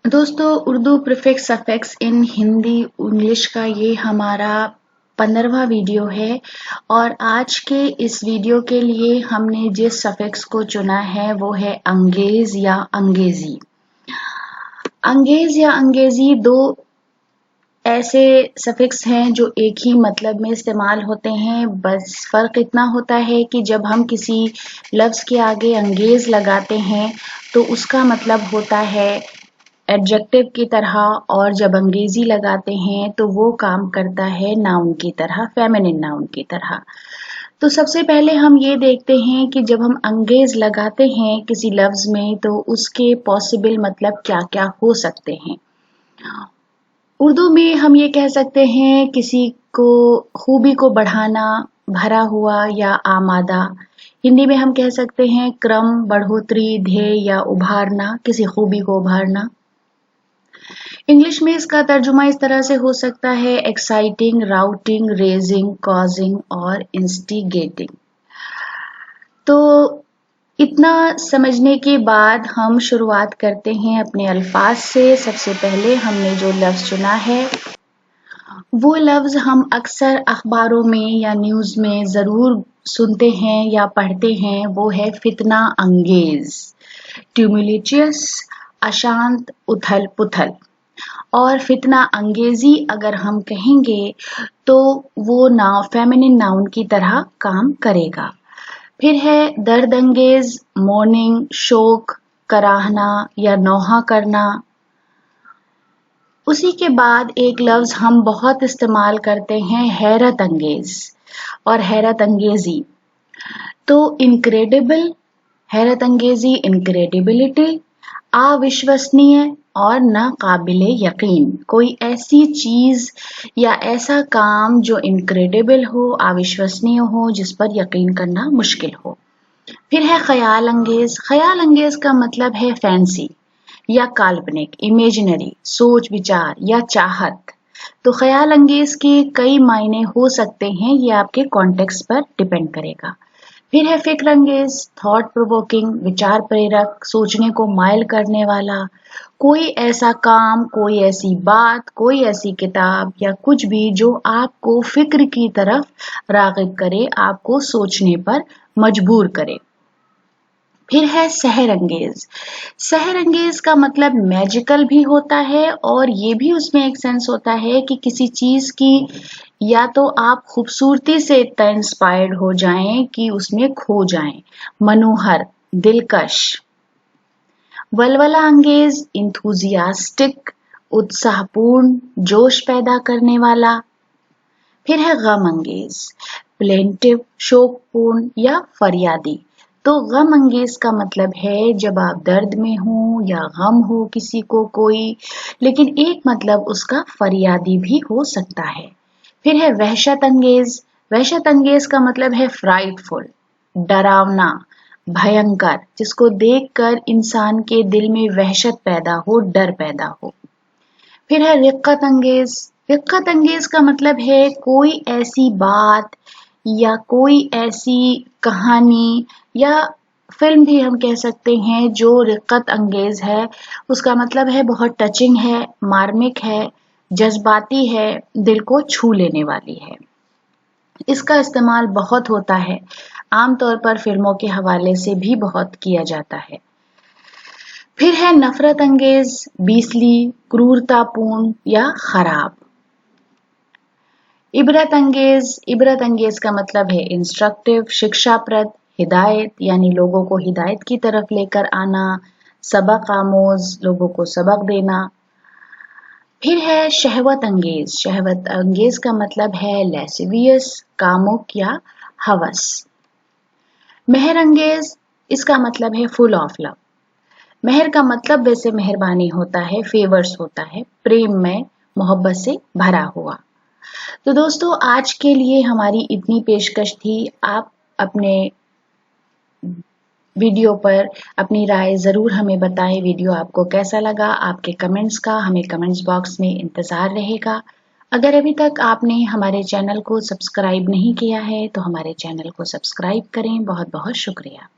दोस्तों, Urdu prefix suffix इन Hindi English का ये हमारा 15वां वीडियो है और आज के इस वीडियो के लिए हमने जिस सफिक्स को चुना है वो है अंगेज या अंगेजी। अंगेज या अंगेजी दो ऐसे सफिक्स हैं जो एक ही मतलब में इस्तेमाल होते हैं, बस फर्क इतना होता है कि जब हम किसी लफ्ज के आगे अंगेज लगाते हैं तो उसका मतलब होता है एडजेक्टिव की तरह, और जब अंगेजी लगाते हैं तो वो काम करता है नाउन की तरह, फेमिनिन नाउन की तरह। तो सबसे पहले हम ये देखते हैं कि जब हम अंगेज लगाते हैं किसी लफ्ज में तो उसके पॉसिबल मतलब क्या क्या हो सकते हैं। उर्दू में हम ये कह सकते हैं किसी को खूबी को बढ़ाना, भरा हुआ या आमादा। हिंदी में हम कह सकते हैं क्रम, बढ़ोतरी, ध्येय या उभारना, किसी खूबी को उभारना। इंग्लिश में इसका तर्जुमा इस तरह से हो सकता है एक्साइटिंग, राउटिंग, रेजिंग, कॉजिंग और इंस्टिगेटिंग। तो इतना समझने के बाद हम शुरुआत करते हैं अपने अल्फाज से। सबसे पहले हमने जो लफ्ज चुना है वो लफ्ज हम अक्सर अखबारों में या न्यूज में जरूर सुनते हैं या पढ़ते हैं, वो है फितना अंगेज, ट्यूमुलेटियस, अशांत, उथल पुथल। और फितना अंगेजी अगर हम कहेंगे तो वो फेमिनिन नाउन की तरह काम करेगा। फिर है दर्द अंगेज, मॉर्निंग, शोक, कराहना या नौहा करना। उसी के बाद एक लफ्ज हम बहुत इस्तेमाल करते हैं हैरत अंगेज और हैरत अंगेजी। तो इनक्रेडिबल, हैरत अंगेजी, इनक्रेडिबिलिटी, अविश्वसनीय और नाकाबिले यकीन। कोई ऐसी चीज या ऐसा काम जो इनक्रेडिबल हो, अविश्वसनीय हो, जिस पर यकीन करना मुश्किल हो। फिर है ख्याल अंगेज। ख्याल अंगेज का मतलब है फैंसी या काल्पनिक, इमेजिनरी, सोच विचार या चाहत। तो ख्याल अंगेज के कई मायने हो सकते हैं, ये आपके कॉन्टेक्स्ट पर डिपेंड करेगा। फिर है फिक्र अंगेज, थॉट प्रोवोकिंग, विचार प्रेरक, सोचने को माइल करने वाला। कोई ऐसा काम, कोई ऐसी बात, कोई ऐसी किताब या कुछ भी जो आपको फिक्र की तरफ राग़िब करे, आपको सोचने पर मजबूर करे। फिर है सहर अंगेज। सहर अंगेज का मतलब मैजिकल भी होता है और ये भी उसमें एक सेंस होता है कि किसी चीज की या तो आप खूबसूरती से इतना इंस्पायर्ड हो जाएं कि उसमें खो जाएं। मनोहर, दिलकश। वलवला अंगेज, इंथुजियास्टिक, उत्साहपूर्ण, जोश पैदा करने वाला। फिर है गम अंगेज, प्लेंटिव, शोकपूर्ण या फरियादी। तो गम अंगेज का मतलब है जब आप दर्द में हो या गम हो किसी को कोई, लेकिन एक मतलब उसका फरियादी भी हो सकता है। फिर है वहशत अंगेज। वहशत अंगेज का मतलब है फ्राइटफुल, डरावना, भयंकर, जिसको देखकर इंसान के दिल में वहशत पैदा हो, डर पैदा हो। फिर है रिक्कत अंगेज। रिक्कत अंगेज का मतलब है कोई ऐसी बात या कोई ऐसी कहानी या फिल्म भी हम कह सकते हैं जो रिक्कत अंगेज है। उसका मतलब है बहुत टचिंग है, मार्मिक है, जज्बाती है, दिल को छू लेने वाली है। इसका इस्तेमाल बहुत होता है, आमतौर पर फिल्मों के हवाले से भी बहुत किया जाता है। फिर है नफरत अंगेज, बीसली, क्रूरतापूर्ण या खराब। इबरत अंगेज। इबरत अंगेज का मतलब है इंस्ट्रक्टिव, शिक्षाप्रद, हिदायत, यानी लोगों को हिदायत की तरफ लेकर आना, सबक आमोज, लोगों को सबक देना। फिर है शहवत अंगेज। शहवत अंगेज का मतलब है लेसिवियस, कामुक या हवस। मेहर अंगेज, इसका मतलब है फुल ऑफ लव। मेहर का मतलब वैसे मेहरबानी होता है, फेवर्स होता है, प्रेम में, मोहब्बत से भरा हुआ। तो दोस्तों, आज के लिए हमारी इतनी पेशकश थी। आप अपने वीडियो पर अपनी राय ज़रूर हमें बताएं। वीडियो आपको कैसा लगा, आपके कमेंट्स का हमें कमेंट्स बॉक्स में इंतज़ार रहेगा। अगर अभी तक आपने हमारे चैनल को सब्सक्राइब नहीं किया है तो हमारे चैनल को सब्सक्राइब करें। बहुत बहुत शुक्रिया।